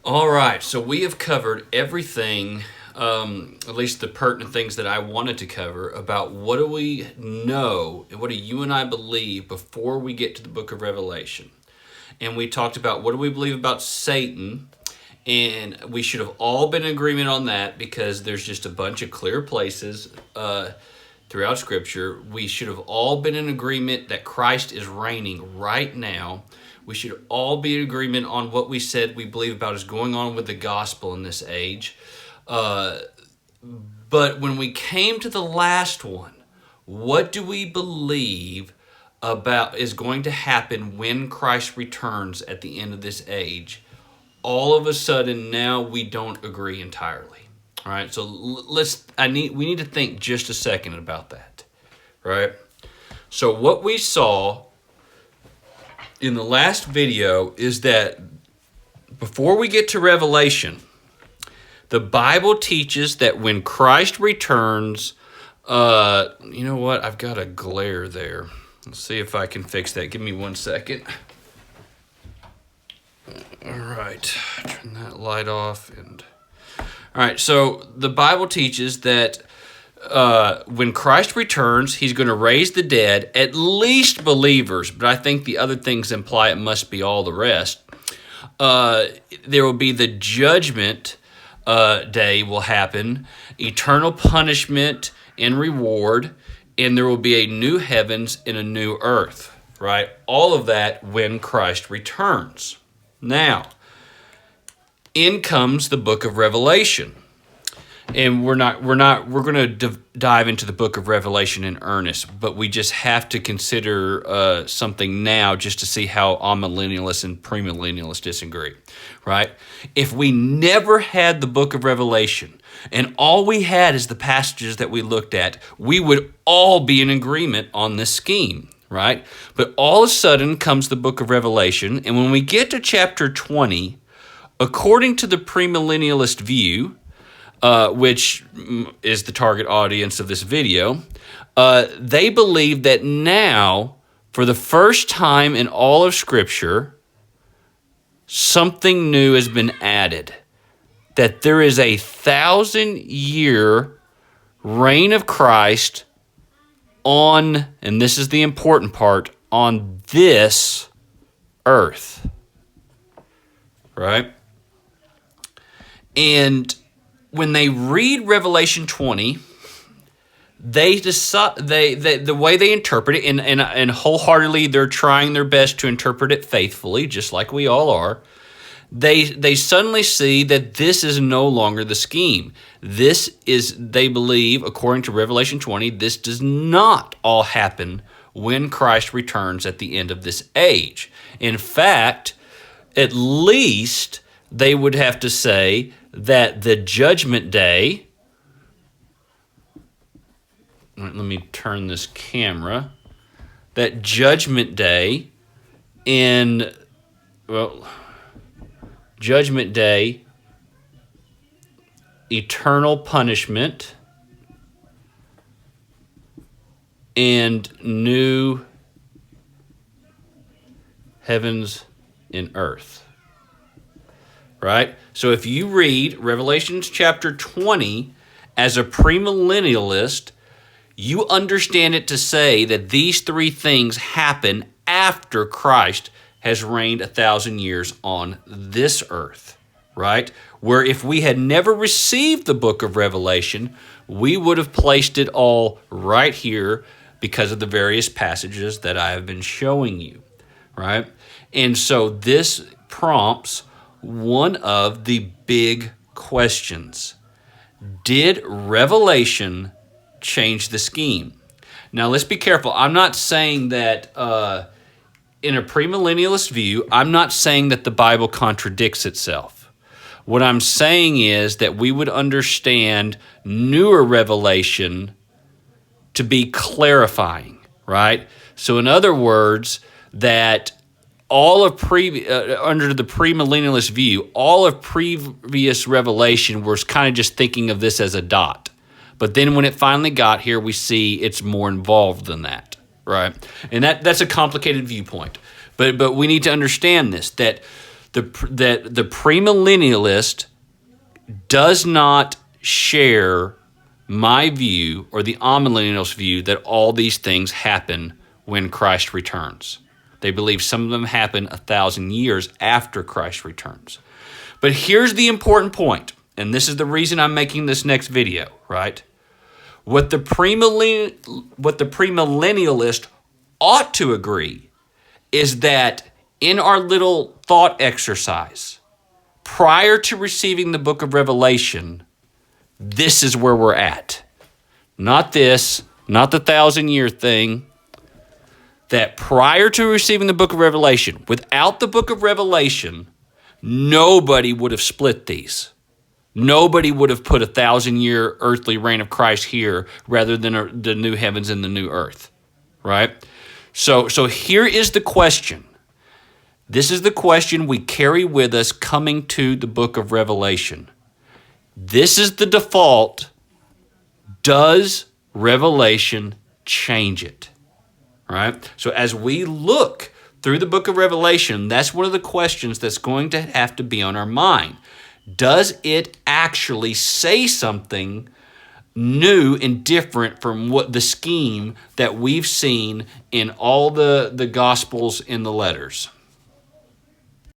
All right, so we have covered everything, at least the pertinent things that I wanted to cover about what do we know and what do you and I believe before we get to the book of Revelation. And we talked about what do we believe about Satan, and we should have all been in agreement on that because there's just a bunch of clear places throughout Scripture. We should have all been in agreement that Christ is reigning right now. We should all be in agreement on what we said we believe about is going on with the gospel in this age. But when we came to the last one, what do we believe about is going to happen when Christ returns at the end of this age? All of a sudden, now we don't agree entirely. All right, so we need to think just a second about that. Right? So what we saw in the last video is that before we get to Revelation, the Bible teaches that when Christ returns, you know what? I've got a glare there. Let's see if I can fix that. Give me 1 second. All right, turn that light off. All right, so the Bible teaches that when Christ returns, he's going to raise the dead, at least believers, but I think the other things imply it must be all the rest. There will be the judgment day will happen, eternal punishment and reward, and there will be a new heavens and a new earth, right? All of that when Christ returns. Now, in comes the book of Revelation. And we're going to dive into the book of Revelation in earnest, but we just have to consider something now just to see how amillennialists and premillennialists disagree, right? If we never had the book of Revelation and all we had is the passages that we looked at, we would all be in agreement on this scheme, right? But all of a sudden comes the book of Revelation, and when we get to chapter 20, according to the premillennialist view, which is the target audience of this video, they believe that now, for the first time in all of Scripture, something new has been added. That there is a 1,000-year reign of Christ on, and this is the important part, on this earth. Right? And when they read Revelation 20, they decide the way they interpret it, and wholeheartedly they're trying their best to interpret it faithfully, just like we all are. They suddenly see that this is no longer the scheme. This is, they believe, according to Revelation 20, this does not all happen when Christ returns at the end of this age. In fact, at least they would have to say that the judgment day, let me turn this camera, that judgment day judgment day, eternal punishment, and new heavens and earth. Right? So if you read Revelation chapter 20 as a premillennialist, you understand it to say that these three things happen after Christ has reigned 1,000 years on this earth, right? Where if we had never received the book of Revelation, we would have placed it all right here because of the various passages that I have been showing you, right? And so this prompts one of the big questions. Did Revelation change the scheme? Now, let's be careful. I'm not saying that in a premillennialist view, I'm not saying that the Bible contradicts itself. What I'm saying is that we would understand newer revelation to be clarifying, right? So in other words, that all of under the premillennialist view, all of previous revelation was kind of just thinking of this as a dot. But then when it finally got here, we see it's more involved than that, right? And that's a complicated viewpoint. But we need to understand this, that that the premillennialist does not share my view or the amillennialist view that all these things happen when Christ returns. They believe some of them happen 1,000 years after Christ returns. But here's the important point, and this is the reason I'm making this next video, right? What the premillennialist ought to agree is that in our little thought exercise, prior to receiving the book of Revelation, this is where we're at. Not this, not the 1,000-year thing. That prior to receiving the book of Revelation, without the book of Revelation, nobody would have split these. Nobody would have put 1,000-year earthly reign of Christ here rather than the new heavens and the new earth, right? So here is the question. This is the question we carry with us coming to the book of Revelation. This is the default. Does Revelation change it? Right? So as we look through the book of Revelation, that's one of the questions that's going to have to be on our mind. Does it actually say something new and different from what the scheme that we've seen in all the Gospels and the letters?